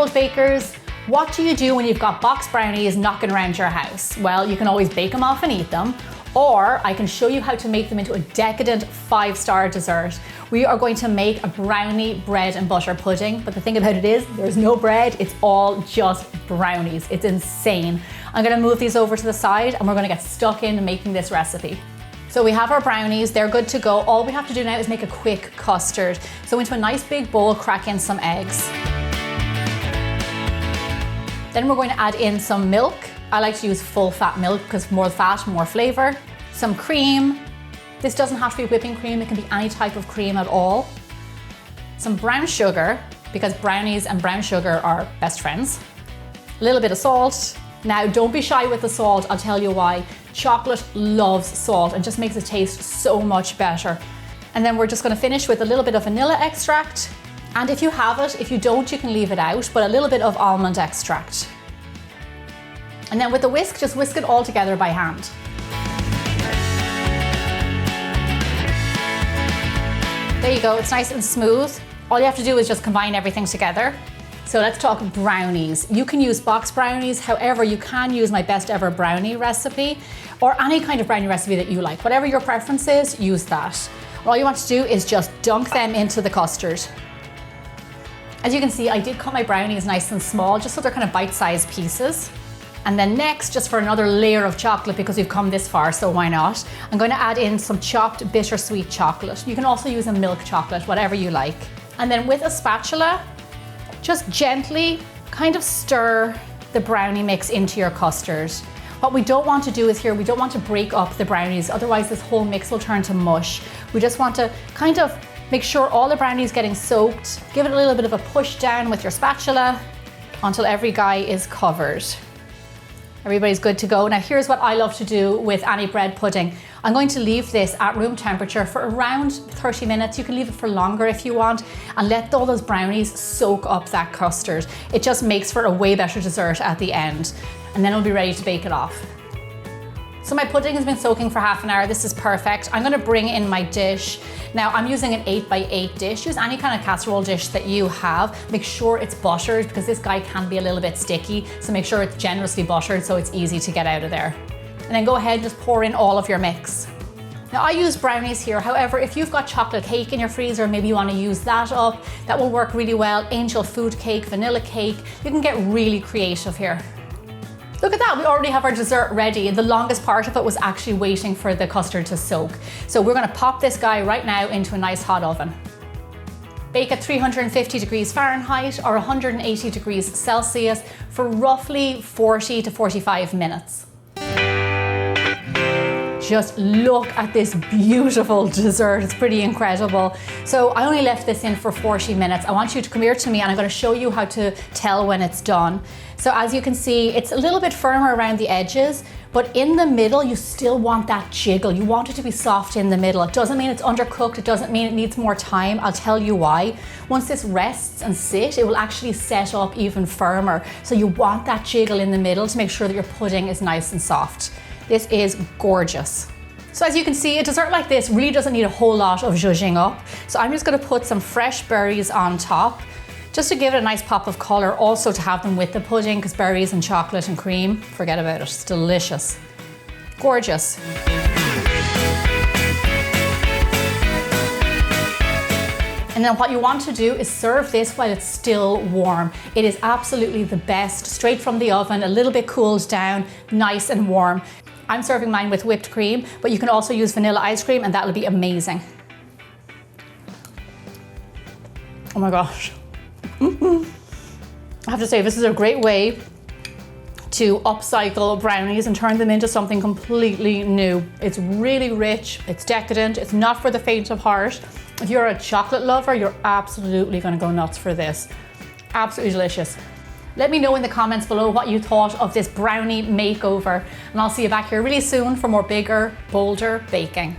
bold bakers, what do you do when you've got box brownies knocking around your house? Well, you can always bake them off and eat them, or I can show you how to make them into a decadent 5-star dessert. We are going to make a brownie bread and butter pudding, but the thing about it is there's no bread, it's all just brownies. It's insane. I'm gonna move these over to the side and we're gonna get stuck into making this recipe. So we have our brownies, they're good to go. All we have to do now is make a quick custard. So into a nice big bowl, crack in some eggs. Then we're going to add in some milk. I like to use full fat milk because more fat, more flavor. Some cream. This doesn't have to be whipping cream, it can be any type of cream at all. Some brown sugar, because brownies and brown sugar are best friends. A little bit of salt. Now, don't be shy with the salt, I'll tell you why. Chocolate loves salt and just makes it taste so much better. And then we're just gonna finish with a little bit of vanilla extract. And if you have it, if you don't, you can leave it out, but a little bit of almond extract. And then with the whisk, just whisk it all together by hand. There you go, it's nice and smooth. All you have to do is just combine everything together. So let's talk brownies. You can use box brownies, however, you can use my best ever brownie recipe or any kind of brownie recipe that you like. Whatever your preference is, use that. All you want to do is just dunk them into the custard. As you can see, I did cut my brownies nice and small, just so they're kind of bite-sized pieces. And then next, just for another layer of chocolate, because we've come this far, so why not? I'm going to add in some chopped bittersweet chocolate. You can also use a milk chocolate, whatever you like. And then with a spatula, just gently kind of stir the brownie mix into your custard. What we don't want to do is here, we don't want to break up the brownies, otherwise this whole mix will turn to mush. We just want to kind of make sure all the brownies getting soaked. Give it a little bit of a push down with your spatula until every guy is covered. Everybody's good to go. Now here's what I love to do with any bread pudding. I'm going to leave this at room temperature for around 30 minutes. You can leave it for longer if you want and let all those brownies soak up that custard. It just makes for a way better dessert at the end. And then it'll be ready to bake it off. So my pudding has been soaking for half an hour. This is perfect. I'm gonna bring in my dish. Now I'm using an 8x8 dish. Use any kind of casserole dish that you have. Make sure it's buttered because this guy can be a little bit sticky. So make sure it's generously buttered so it's easy to get out of there. And then go ahead and just pour in all of your mix. Now I use brownies here. However, if you've got chocolate cake in your freezer, maybe you want to use that up, that will work really well. Angel food cake, vanilla cake. You can get really creative here. Look at that, we already have our dessert ready. The longest part of it was actually waiting for the custard to soak. So we're gonna pop this guy right now into a nice hot oven. Bake at 350 degrees Fahrenheit or 180 degrees Celsius for roughly 40 to 45 minutes. Just look at this beautiful dessert. It's pretty incredible. So I only left this in for 40 minutes. I want you to come here to me and I'm going to show you how to tell when it's done. So as you can see, it's a little bit firmer around the edges, but in the middle, you still want that jiggle. You want it to be soft in the middle. It doesn't mean it's undercooked. It doesn't mean it needs more time. I'll tell you why. Once this rests and sits, it will actually set up even firmer. So you want that jiggle in the middle to make sure that your pudding is nice and soft. This is gorgeous. So as you can see, a dessert like this really doesn't need a whole lot of zhuzhing up. So I'm just gonna put some fresh berries on top, just to give it a nice pop of color, also to have them with the pudding, because berries and chocolate and cream, forget about it, it's delicious. Gorgeous. And then what you want to do is serve this while it's still warm. It is absolutely the best, straight from the oven, a little bit cooled down, nice and warm. I'm serving mine with whipped cream, but you can also use vanilla ice cream and that'll be amazing. Oh my gosh. I have to say, this is a great way to upcycle brownies and turn them into something completely new. It's really rich, it's decadent, it's not for the faint of heart. If you're a chocolate lover, you're absolutely gonna go nuts for this. Absolutely delicious. Let me know in the comments below what you thought of this brownie makeover, and I'll see you back here really soon for more bigger, bolder baking.